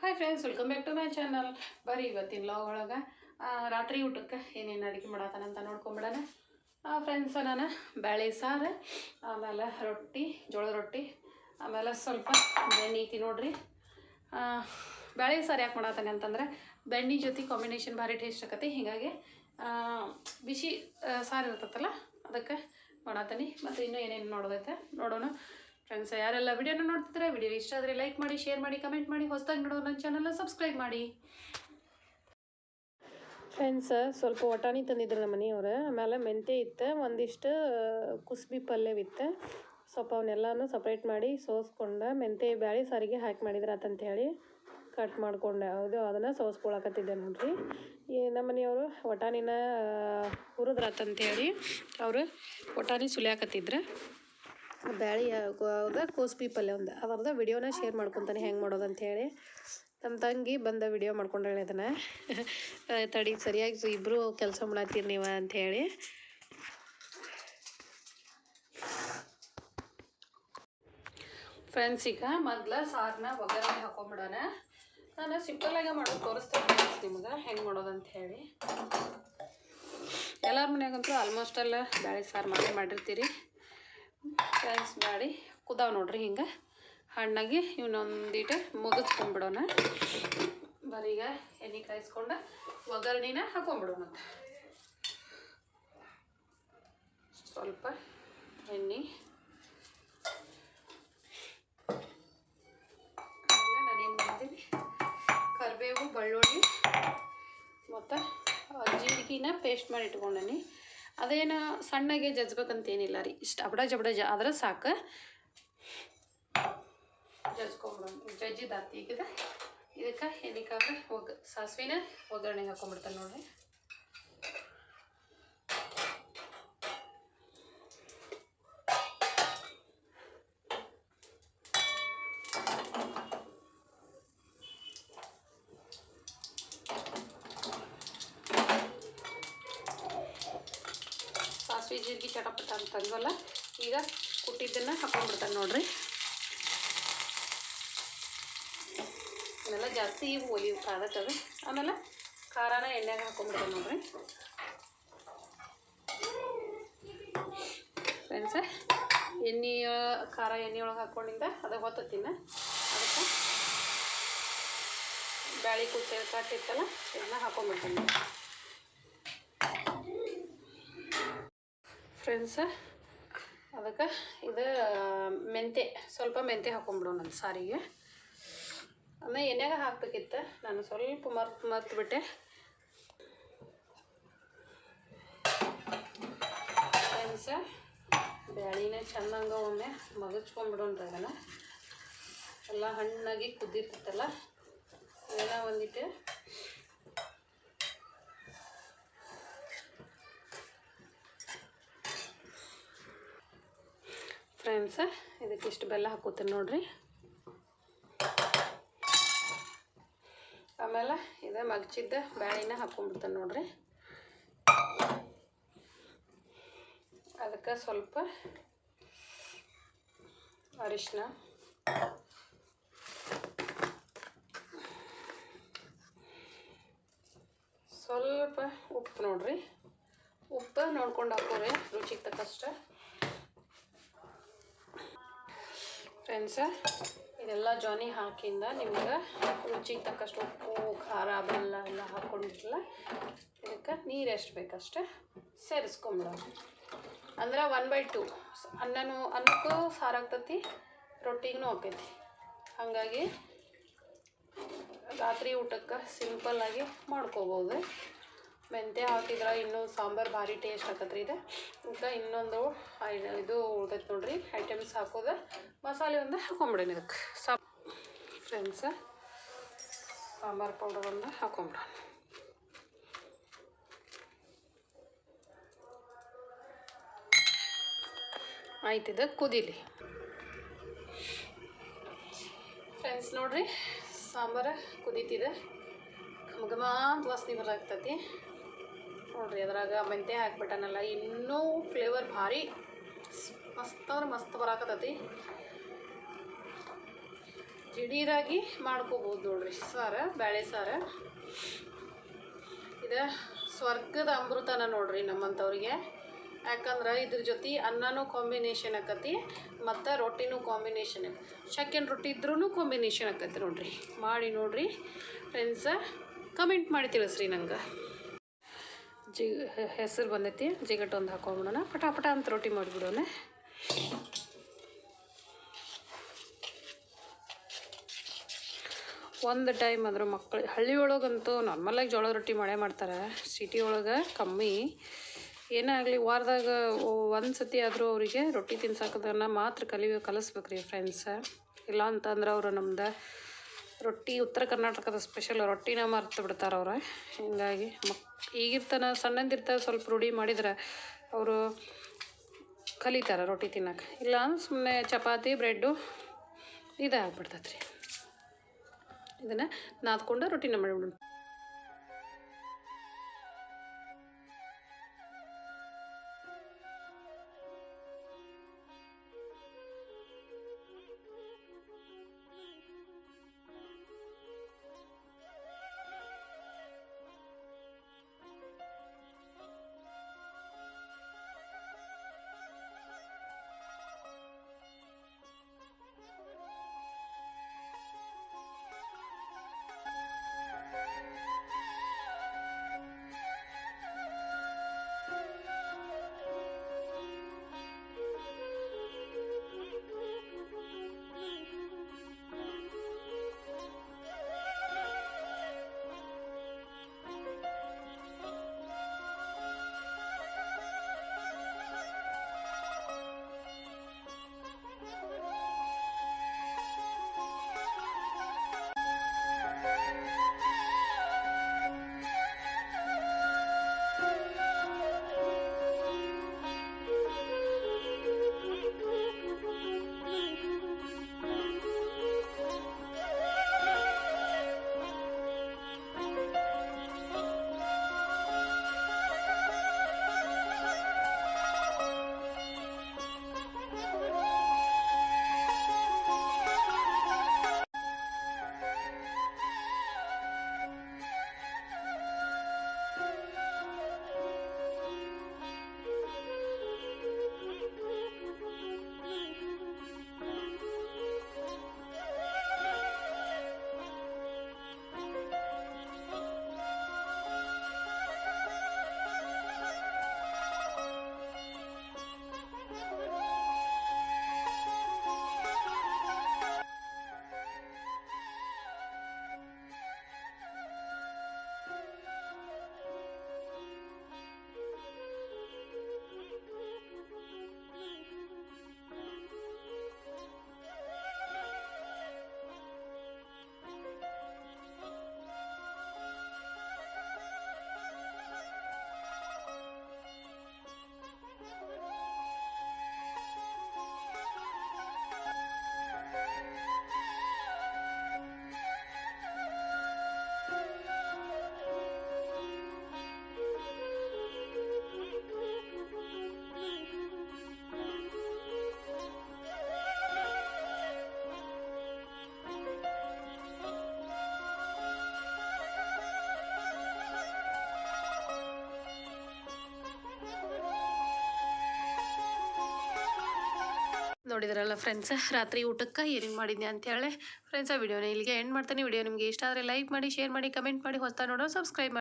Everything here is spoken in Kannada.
Hi friends, welcome back to my channel. ಬರ್ರಿ ಇವತ್ತಿನ ಲಾಗ್ ಒಳಗೆ ರಾತ್ರಿ ಊಟಕ್ಕೆ ಏನೇನು ಅಡುಗೆ ಮಾಡತ್ತಾನಂತ ನೋಡ್ಕೊಂಬಿಡೋಣ. ಫ್ರೆಂಡ್ಸ್, ನಾನು ಬೇಳೆ ಸಾರು, ಆಮೇಲೆ ರೊಟ್ಟಿ, ಜೋಳದ ರೊಟ್ಟಿ, ಆಮೇಲೆ ಸ್ವಲ್ಪ ಬೆಣ್ಣೆ ಐತಿ ನೋಡ್ರಿ. ಬೇಳೆ ಸಾರು ಯಾಕೆ ಮಾಡತ್ತಾನೆ ಅಂತಂದ್ರೆ ಬೆಣ್ಣೆ ಜೊತೆ ಕಾಂಬಿನೇಷನ್ ಭಾರಿ ಟೇಸ್ಟ್ ಆಕತಿ. ಹೀಗಾಗಿ ಬಿಸಿ ಸಾರು ಇರ್ತೈತಲ್ಲ ಅದಕ್ಕೆ ಮಾಡತ್ತೀನಿ. ಮತ್ತು ಇನ್ನೂ ಏನೇನು ನೋಡೋದೈತೆ ನೋಡೋಣ. ಫ್ರೆಂಡ್ಸ್, ಯಾರೆಲ್ಲ ವಿಡಿಯೋನ ನೋಡ್ತಿದ್ರೆ ವಿಡಿಯೋ ಇಷ್ಟ ಆದರೆ ಲೈಕ್ ಮಾಡಿ, ಶೇರ್ ಮಾಡಿ, ಕಮೆಂಟ್ ಮಾಡಿ. ಹೊಸದಾಗಿ ನೋಡೋದು ನನ್ನ ಚಾನಲ್ನ ಸಬ್ಸ್ಕ್ರೈಬ್ ಮಾಡಿ. ಫ್ರೆಂಡ್ಸ್, ಸ್ವಲ್ಪ ವಟಾಣಿ ತಂದಿದ್ರು ನಮ್ಮ ಮನೆಯವ್ರು. ಆಮೇಲೆ ಮೆಂತ್ಯ ಇತ್ತು, ಒಂದಿಷ್ಟು ಕುಸ್ಬಿ ಪಲ್ಯವಿತ್ತು. ಸ್ವಲ್ಪ ಅವನ್ನೆಲ್ಲನೂ ಸಪ್ರೇಟ್ ಮಾಡಿ ಸೋಸ್ಕೊಂಡು ಮೆಂತ್ಯ ಬ್ಯಾಳೆ ಸಾರಿಗೆ ಹಾಕಿ ಮಾಡಿದ್ರಾತಂತ ಹೇಳಿ ಕಟ್ ಮಾಡಿಕೊಂಡೆ. ಹೌದು, ಅದನ್ನು ಸೋಸ್ಕೊಳಕತ್ತಿದ್ದೆ ನೋಡ್ರಿ. ನಮ್ಮ ಮನೆಯವರು ವಟಾಣಿನ ಹುರಿದ್ರಾತಂತೇಳಿ ಅವರು ವಟಾಣಿ ಸುಲಿಯಾಕತ್ತಿದ್ರು. ಬ್ಯಾಳೆ ಕೋಸ್ಬಿ ಪಲ್ಯ ಒಂದು ಅದ್ರದ್ದು ವಿಡಿಯೋನ ಶೇರ್ ಮಾಡ್ಕೊತಾನೆ ಹೆಂಗೆ ಮಾಡೋದು ಅಂಥೇಳಿ. ನಮ್ಮ ತಂಗಿ ಬಂದ ವಿಡಿಯೋ ಮಾಡ್ಕೊಂಡಾಳೆ ಅದನ್ನು. ತಡಿ, ಸರಿಯಾಗಿ ಇಬ್ಬರು ಕೆಲಸ ಮಾಡತ್ತೀರಿ ನೀವು ಅಂಥೇಳಿ. ಫ್ರೆಂಡ್ಸ್, ಈಗ ಮೊದಲು ಸಾರನ್ನ ಒಗ್ಗರಣೆ ಹಾಕೊಂಬಿಡೋಣ. ನಾನು ಸಿಂಪಲ್ಲಾಗೆ ಮಾಡೋದು ತೋರಿಸ್ತೇನೆ ನಿಮ್ಗೆ ಹೆಂಗೆ ಮಾಡೋದು ಅಂಥೇಳಿ. ಎಲ್ಲರ ಮನ್ಯಾಗಂತೂ ಆಲ್ಮೋಸ್ಟ್ ಎಲ್ಲ ಬ್ಯಾಳೆ ಸಾರು ಮಾಡಿರ್ತೀರಿ. ಫ್ರೆಂಡ್ಸ್, ಬ್ಯಾಳೆ ಕುದಾವ ನೋಡ್ರಿ. ಹಿಂಗೆ ಹಣ್ಣಾಗಿ ಇವನ್ನೊಂದಿಟ್ಟು ಮುಗಿಸ್ಕೊಂಡ್ಬಿಡೋಣ. ಬರೀಗ ಎಣ್ಣೆ ಕಾಯಿಸ್ಕೊಂಡು ಒಗ್ಗರಣೆನ ಹಾಕೊಂಡ್ಬಿಡೋಣ. ಸ್ವಲ್ಪ ಎಣ್ಣೆ, ನಾನೇನು ಮಾಡ್ತೀನಿ, ಕರಿಬೇವು, ಬೆಳ್ಳುಳ್ಳಿ ಮತ್ತು ಜೀರಿಗೆನ ಪೇಸ್ಟ್ ಮಾಡಿ ಇಟ್ಕೊಂಡೀನಿ. ಅದೇನು ಸಣ್ಣಗೆ ಜಜ್ಬೇಕಂತೇನಿಲ್ಲ ರೀ, ಇಷ್ಟು ಅಬಡ ಜಬಡ ಆದ್ರೆ ಸಾಕು. ಜಜ್ಕೊಂಬಿಡೋಣ. ಜಜ್ಜಿದಾತಿ ಈಗ ಇದಕ್ಕೆ ಎಣ್ಣೆಕಾಗ ಸಾಸಿವೆನ ಒಗ್ಗರಣೆಗೆ ಹಾಕೊಂಡ್ಬಿಡ್ತಾನೆ ನೋಡ್ರಿ. ಸಾಸಿವೆ ಜೀರಿಗೆ ಚಟಪಟ ಅಂತಂದ್ವಲ್ಲ, ಈಗ ಕುಟ್ಟಿದ್ದನ್ನು ಹಾಕೊಂಡ್ಬಿಡ್ತಾನೆ ನೋಡ್ರಿ. ಆಮೇಲೆ ಜಾಸ್ತಿ ಒಲಿವು ಕಾದಕ್ಕವೆ. ಆಮೇಲೆ ಖಾರನ ಎಣ್ಣೆಗೆ ಹಾಕೊಂಡ್ಬಿಡ್ತಾನೆ ನೋಡ್ರಿ. ಫ್ರೆಂಡ್ಸ, ಖಾರ ಎಣ್ಣೆ ಒಳಗೆ ಹಾಕ್ಕೊಂಡಿಂದ ಅದು ಹೊತ್ತತ್ತಿನ ಅದಕ್ಕೆ ಬ್ಯಾಳೆ ಕಟ್ಟಿತ್ತಲ್ಲ ಇದನ್ನ ಹಾಕೊಂಡ್ಬಿಡ್ತೀನಿ. ಫ್ರೆಂಡ್ಸ, ಅದಕ್ಕೆ ಇದು ಸ್ವಲ್ಪ ಮೆಂತ್ಯ ಹಾಕೊಂಡ್ಬಿಡೋಣ ಸಾರಿಗೆ. ಆಮೇಲೆ ಎಣ್ಣೆಗೆ ಹಾಕ್ಬೇಕಿತ್ತು, ನಾನು ಸ್ವಲ್ಪ ಮರ್ತ್ಬಿಟ್ಟೆ. ಫ್ರೆಂಡ್ಸ, ಬ್ಯಾಳಿನ ಚೆಂದಂಗೆ ಒಮ್ಮೆ ಮಗಚ್ಕೊಂಡ್ಬಿಡೋಣ್ರಿ. ಅದನ್ನು ಎಲ್ಲ ಹಣ್ಣಾಗಿ ಕುದ್ದಿರ್ತೈತಲ್ಲ, ಇದೆಲ್ಲ ಒಂದಿಟ್ಟು ಫ್ರೆಂಡ್ಸ, ಇದಕ್ಕಿಷ್ಟು ಬೆಲ್ಲ ಹಾಕೋತೀನಿ ನೋಡ್ರಿ. ಆಮೇಲೆ ಇದು ಮಗಚಿದ್ದ ಬ್ಯಾಳಿನ ಹಾಕೊಂಡ್ಬಿಡ್ತಾನೆ ನೋಡ್ರಿ. ಅದಕ್ಕೆ ಸ್ವಲ್ಪ ಅರಿಶಿನ, ಸ್ವಲ್ಪ ಉಪ್ಪು ನೋಡ್ರಿ. ಉಪ್ಪು ನೋಡ್ಕೊಂಡು ಹಾಕೋರಿ, ರುಚಿಗೆ ತಕ್ಕಷ್ಟ. ಫ್ರೆಂಡ್ಸ, ಇದೆಲ್ಲ ಜಾನಿ ಹಾಕಿಂದ ನಿಮ್ಗೆ ರುಚಿಗೆ ತಕ್ಕಷ್ಟು ಉಪ್ಪು, ಖಾರ, ಬೆಲ್ಲ ಎಲ್ಲ ಹಾಕ್ಕೊಂಡಿರಲ್ಲ. ಇದಕ್ಕೆ ನೀರು ಎಷ್ಟು ಬೇಕಷ್ಟೆ ಸೇರಿಸ್ಕೊಂಬಿಡೋಣ. ಅಂದ್ರೆ 1/2 ಅನ್ನಕ್ಕೂ ಸಾರಾಗ್ತತಿ, ರೊಟ್ಟಿಗೂ ಆಕೈತಿ. ಹಾಗಾಗಿ ರಾತ್ರಿ ಊಟಕ್ಕೆ ಸಿಂಪಲ್ಲಾಗಿ ಮಾಡ್ಕೋಬೋದು. ಮೆಂತ್ಯ ಹಾಕಿದ್ರೆ ಇನ್ನೂ ಸಾಂಬಾರು ಭಾರಿ ಟೇಸ್ಟ್ ಆಕತ್ರಿ. ಈಗ ಇನ್ನೊಂದು ಇದು ಉಳ್ದೈತೆ ನೋಡ್ರಿ ಐಟಮ್ಸ್ ಹಾಕೋದು. ಮಸಾಲೆ ಒಂದು ಹಾಕೊಂಬಿಡೋಣ ಇದಕ್ಕೆ. ಫ್ರೆಂಡ್ಸ, ಸಾಂಬಾರು ಪೌಡರ್ ಒಂದು ಹಾಕೊಂಬಿಡೋಣ. ಆಯ್ತಿದೆ, ಕುದೀಲಿ. ಫ್ರೆಂಡ್ಸ್, ನೋಡ್ರಿ ಸಾಂಬಾರು ಕುದೀತಿದೆ. ಘಮ ವಾಸನೆ ಬರಾಕ್ತತಿ ನೋಡ್ರಿ. ಅದ್ರಾಗ ಮೆಂತ್ಯ ಹಾಕ್ಬಿಟ್ಟನಲ್ಲ, ಇನ್ನೂ ಫ್ಲೇವರ್ ಭಾರಿ ಮಸ್ತ್ ಅಂದ್ರೆ ಮಸ್ತ್ ಬರಾಕತ್ತೈತಿ. ದಿಢೀರಾಗಿ ಮಾಡ್ಕೋಬೋದು ನೋಡ್ರಿ ಸಾರು, ಬ್ಯಾಳೆ ಸಾರು. ಇದು ಸ್ವರ್ಗದ ಅಮೃತನ ನೋಡ್ರಿ ನಮ್ಮಂಥವ್ರಿಗೆ. ಯಾಕಂದ್ರೆ ಇದ್ರ ಜೊತೆ ಅನ್ನನೂ ಕಾಂಬಿನೇಷನ್ ಆಕತಿ ಮತ್ತು ರೊಟ್ಟಿನೂ ಕಾಂಬಿನೇಷನ್ ಆಕತಿ. ಚಕ್ಕೆನ ರೊಟ್ಟಿ ಇದ್ರೂ ಕಾಂಬಿನೇಷನ್ ಆಕತಿ ನೋಡ್ರಿ. ಮಾಡಿ ನೋಡ್ರಿ ಫ್ರೆಂಡ್ಸ, ಕಮೆಂಟ್ ಮಾಡಿ ತಿಳಿಸ್ರಿ ನಂಗೆ. ಹೆಸರು ಬಂದೈತಿ, ಜಿಗಟ್ ಒಂದು ಹಾಕೊಂಬಿಡೋಣ, ಪಟ ಅಂತ ರೊಟ್ಟಿ ಮಾಡಿಬಿಡೋಣ. ಒಂದು ಟೈಮ್ ಆದ್ರೆ ಮಕ್ಕಳು ಹಳ್ಳಿ ಒಳಗಂತೂ ನಾರ್ಮಲಾಗಿ ಜೋಳದ ರೊಟ್ಟಿ ಮಾಡೇ ಮಾಡ್ತಾರೆ. ಸಿಟಿ ಒಳಗೆ ಕಮ್ಮಿ. ಏನೇ ಆಗಲಿ ವಾರದಾಗ ಒಂದು ಸತಿ ಆದರೂ ಅವರಿಗೆ ರೊಟ್ಟಿ ತಿನ್ಸೋದನ್ನು ಮಾತ್ರ ಕಲಿಸ್ಬೇಕು ರೀ ಫ್ರೆಂಡ್ಸ. ಇಲ್ಲ ಅಂತಂದ್ರೆ ಅವರು ನಮ್ದು ರೊಟ್ಟಿ ಉತ್ತರ ಕರ್ನಾಟಕದ ಸ್ಪೆಷಲ್ ರೊಟ್ಟಿನ ಮರ್ತು ಬಿಡ್ತಾರೆ ಅವ್ರು. ಹೀಗಾಗಿ ಈಗಿರ್ತಾನೆ ಸಣ್ಣಂದಿರ್ತಾರೆ ಸ್ವಲ್ಪ ರೂಢಿ ಮಾಡಿದ್ರೆ ಅವರು ಕಲಿತಾರೆ ರೊಟ್ಟಿ ತಿನ್ನೋಕೆ. ಇಲ್ಲ ಅಂದ್ರೆ ಸುಮ್ಮನೆ ಚಪಾತಿ ಬ್ರೆಡ್ಡು ಇದಾಗ್ಬಿಡ್ತೈತೆ ರೀ. ಇದನ್ನು ನಾದ್ಕೊಂಡು ರೊಟ್ಟಿನ ಮಾಡಿಬಿಡೋಣ. ನೋಡಿದ್ರಲ್ಲ ಫ್ರೆಂಡ್ಸ್, ರಾತ್ರಿ ಊಟಕ್ಕೆ ಏನೇನು ಮಾಡಿದ್ನಿ ಅಂತೇಳಿ ಫ್ರೆಂಡ್ಸ್. ಆ ವಿಡಿಯೋನ ಇಲ್ಲಿಗೆ ಎಂಡ್ ಮಾಡ್ತೀನಿ. ವಿಡಿಯೋ ನಿಮಗೆ ಇಷ್ಟ ಆದರೆ ಲೈಕ್ ಮಾಡಿ, ಶೇರ್ ಮಾಡಿ, ಕಮೆಂಟ್ ಮಾಡಿ. ಹೊಸ್ತಾ ನೋಡೋ ಸಬ್ಸ್ಕ್ರೈಬ್ ಮಾಡಿ.